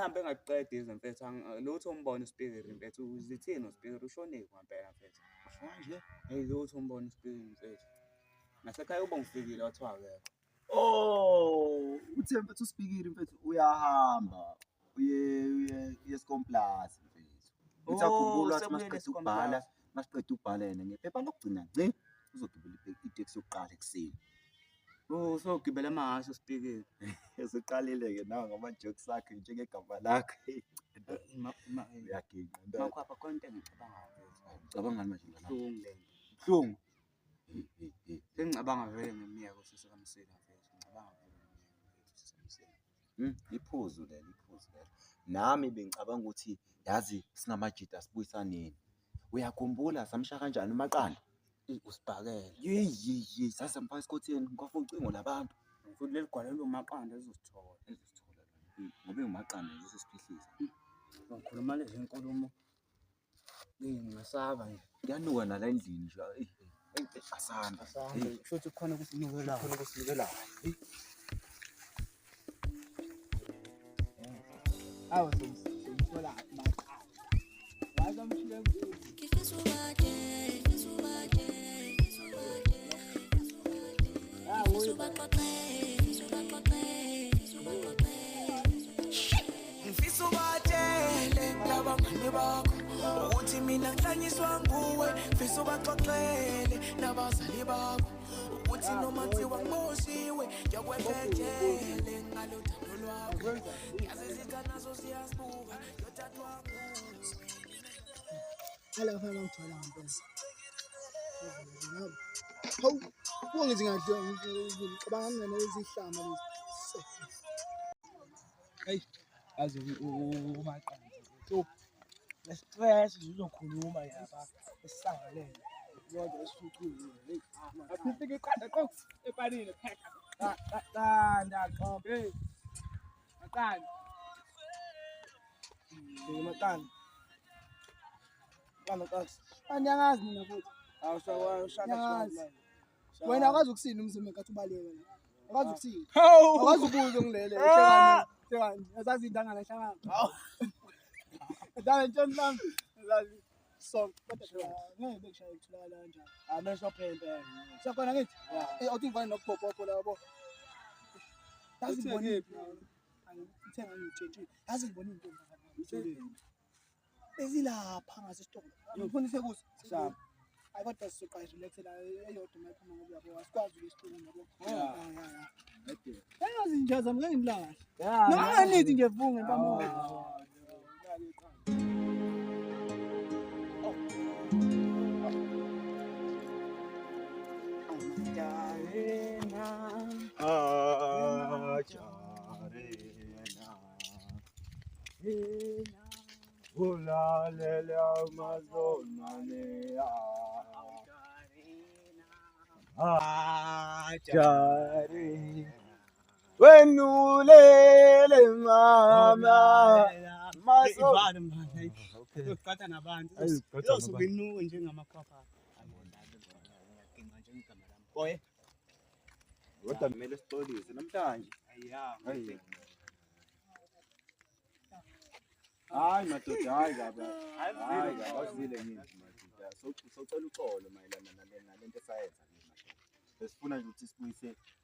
ngihambe ngayiqeda izimfethu lutho umbone uSpeaker mfethu uzithini uSpeaker ushonile ngempela mfethu manje hey lutho umbone uSpeaker mfethu nasekhaya uba ngifikile wathiwa akekho oh uthe mfethu uSpeaker mfethu uyahamba uye eScomplus mfethu uthakhumbula wathi masiqeda ukubhala yena ngephepha lokugcina ngci uzogibela iteksi yokuqala ekseni usogibela amahhashi uSpeaker eseqalile-ke nawe ngama-jokes akhe njengegama lakhe uyaginqa makhwapha khona into ngicabangani manje buhlungu sengicabanga vele ngeminyaka usesekamsila mfethu ngicabanga vele iphuzu lelo nami bengicabanga ukuthi yazi singamajida sibuyisaneni uyakhumbula samsha kanjani uMaqanda usibhakele yeyi sasamfaka esikhotheni kwafa ucingo labantu futhi leli gwala loMaqanda ezosithola ngobe uMaqanda ezosiphihlisa ngikhuluma lezi nkulumo ngingasaba nje kuyanuka nala endlini nje asanda futhi kukhona ukusinukela awu sengithola Maqanda waza mshile Ngifisa ubatshele labangani bakho ukuthi mina ngihlanyiswa nguwe, ngifisa ubaxoxele nabazali bakho ukuthi noma kuthiwa ngiboshiwe ngiyakwenzetshele ngalothando lwakho yazi izitha nazo siyasibuka yothathwa Ala fana ngithola ngempela. Hawu, kungithi ngadlo ngicabanga ngene izihlama lezi. Hey, azi uMaqanda. So, le-stress uzokhuluma yaba esisangalele. Yonke esifukile. Hey, aphithike iqanda qo epanini pheka. Qanda qo. Hey. Maqanda. Maqanda. Kasi. Andiyangazi mina futhi. Awushaka wena akwazi ukusina umzimba ngathi ubaleka la. Akwazi ukusina. Akwazi ubuza ngilele ehlekani. Yazazi indangana ehlangana. Hawu. Dale ntoni lami. Yazazi sonke kodwa ngeke bekushaya ukutholakala kanjani. Amehlo phela. Sakhona ngithi. Awuthi ngivane nokuphopho labo. Yazi ngibonile. Ngithenga ngitshentshile. Yazi ngibonile into ngakho. Ezilapha ngasesitolo. Ngifundise kuso. Shaba. Kodwa sizoqasha lethela eyodwa mayiphuma ngoba yabo asikwazi ukuyisicela ngabo. Yazi nje zami ngeke ngimlala. Noma nithi nje vunge mpamoya. Ulalele amazonane Jari wenulele mama Ivale manje. Uqhatha nabantu. Uyosuke inuke njengamakhwapha. Ngiyadinga nje igama lami. Boye. kodwa kumele sixolise namhlanje Hayi. hayi madoda hayi kabi awuzile nini madoda socela uxolo mayelana nalento esayenza besifuna nje ukuthi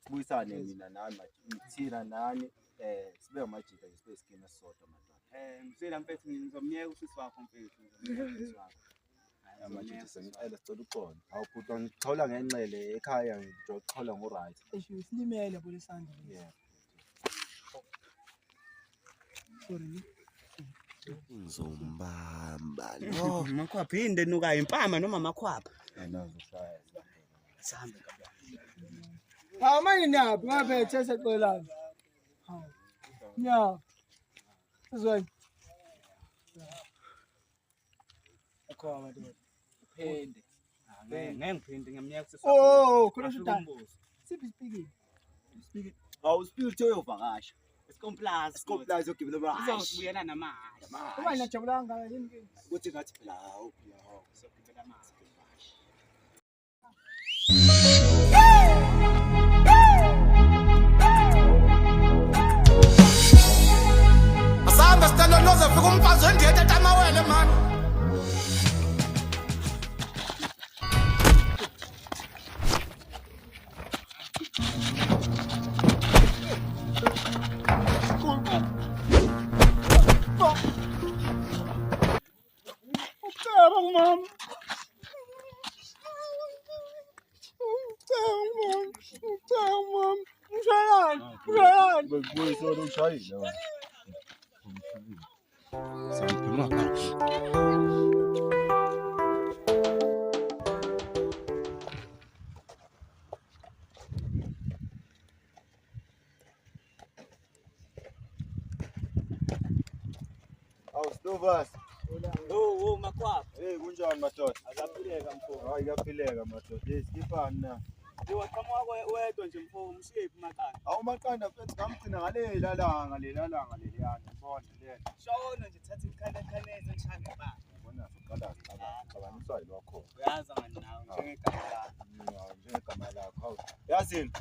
sibuyisane mina nami thina nani sibe amajida sibe isikini esisodwa madoda Ngizela mfethu ngizomnyeka usisi wakho mfethu amajida sengicela sicela uxolo awubhuta ngixola ngenxele ekhaya ngizoxola ngo-right Esho silimele bolisandla. yeah Sorry. Zombamba no makhwapha inde nuka impama noma makhwapha nazoshaya sihambe Hawu manje niyaphi ngaphethe seqelana. Hawu. Nya. Sizweni. Akho madoda. Phende. ngeke ngiphinde ngiyamnyeka usisi Oh, khona shudani. Siphi speaking? awuspirit uyovakasha Escomplus yogibela abahashi uzobuyela namahhashi Uma ngijabula ngaka yini? kuthi ngathi phela hawu uzogibela amahhashi Asamba Awustovas. Oh makwapha. Hey kunjani madoda? Akaphileka mfowethu. Hayi kaphileka madoda. Hey sikhipani na? Waqhamuka wedwa nje mfowethu umshephi maqanda. Awumaqanda mfethu ngamgcina ngalela langa leliyana. Ngibona le. Shona nje thatha ikhanekhaneze ngishane ba. Yabona uqala cabaniswa yilokho. Uyazi ngani nawe njengegama lakho. Njengegama lakho. Yazini.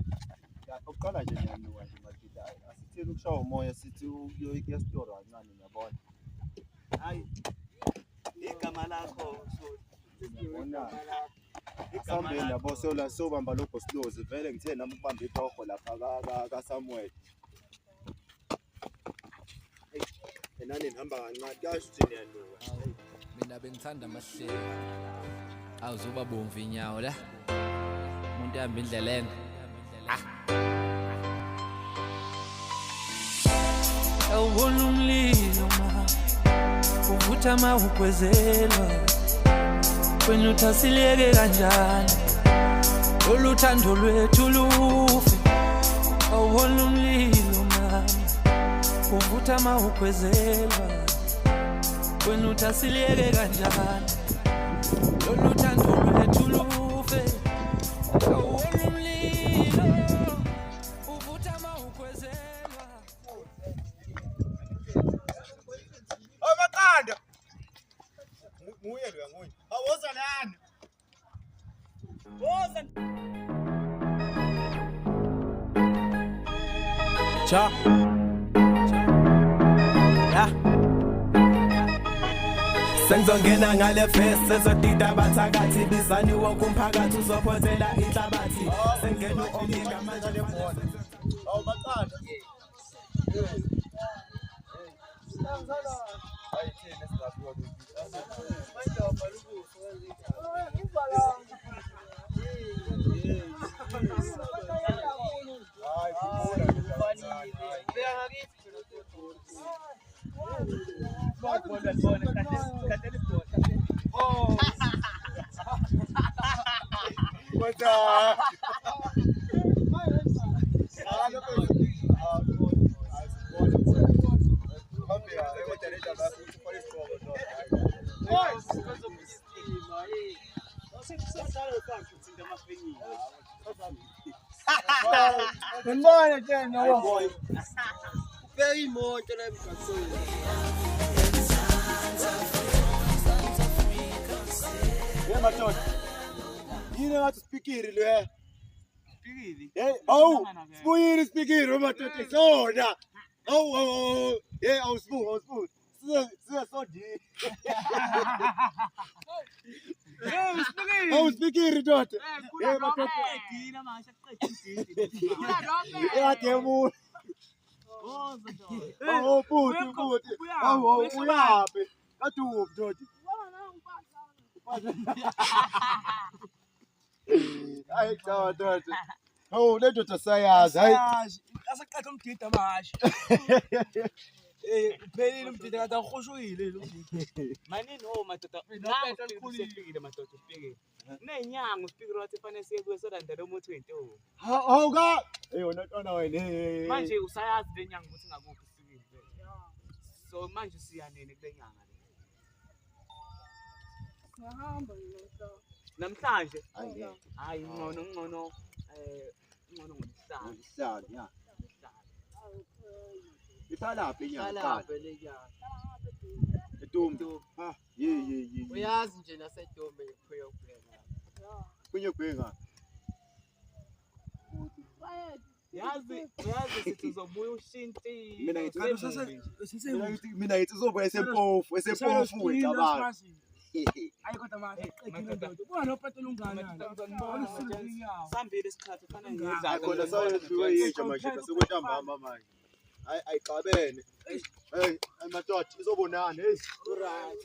Uqala nje nyanuka nje madida. Asithini ukushaya umoya sithi uyoyike esitoro kancane uyabona. Hayi. Igama lakho so. Yabona. Sambeni yabo sobamba lokho slows vele ngithe nami ubambe itoho lapha ka Samuel. Enani nihamba kancane kasho uthini yanuka. Mina bengithanda amahlelo. Awuzuba bomvu inyawo la. Umuntu ehamba indlela ende. Awubona umlilo ma. Uvutha mawugwezelwa. Wena uthasileke kanjani oluthando lwethu lufe awubona umlilo mama uvutha mawugwezelwa wena uthasileke kanjani oluthando lwethu lufe awubona umlilo uvutha mawugwezelwa Amaqanda Muye lo yanguye. Awoza lana. Woza. Cha. Ya. Sengizongena ngale fest sezodida bathakathi bizani wonke umphakathi uzophothela inhlabathi. Sengena uOmega manje lebona. Awumaqanda. Hayi thina singaziwa ukuthi. Ngibona tena wo. Ubeka imoto la emgaqweni. Madoda. Yini ngathi speaker lo Phikili. Hey, awu, sibuyile speaker madoda sona. Awu, hey, awusibuka. Siya sodi. Awu speaker doda. Hey madoda. Dina masha qedile idili. Yademu. Awu futhi. Awu uyapi? Kadubu doda. Hayi cha doda. Hawu le doda sayazi hayi. Asaqedwe umdida mahashi. Phelile umdida kade akhoshuyile lo mdida. Manini madoda. Nangu uphikile madoda uphikile. Nenyanga uphikile wathi fanele siye kuwe solandela umuthi wento. Hawu ka. Yona ntwana wena. Manje usayazi lenyanga ukuthi ngakuphi uphikile. So manje siyanene kule nyanga le. Ngahamba ngiyotha. Namhlanje Hayi. hayi ngcono ngcono ngomhlanje. Isihlalo ya. Isalaphi inyanga? Edombi. Ha, ye. Uyazi nje nasedombe ngiphuyo kubheka. Kunye kubheka. Yazi sithi uzobuya ushintile. Mina ngithi Mina ngithi uzobuya esempofu wecabanga. Hayi kodwa manje qedile ndodo. Kuba nopetela ungane. Sambile isikhathi fanele ngidla. Akhona sayedliwe yinja manje kasekuntambama manje. Hayi ayixabene. Hey, madoda izobonana. Hey. Right.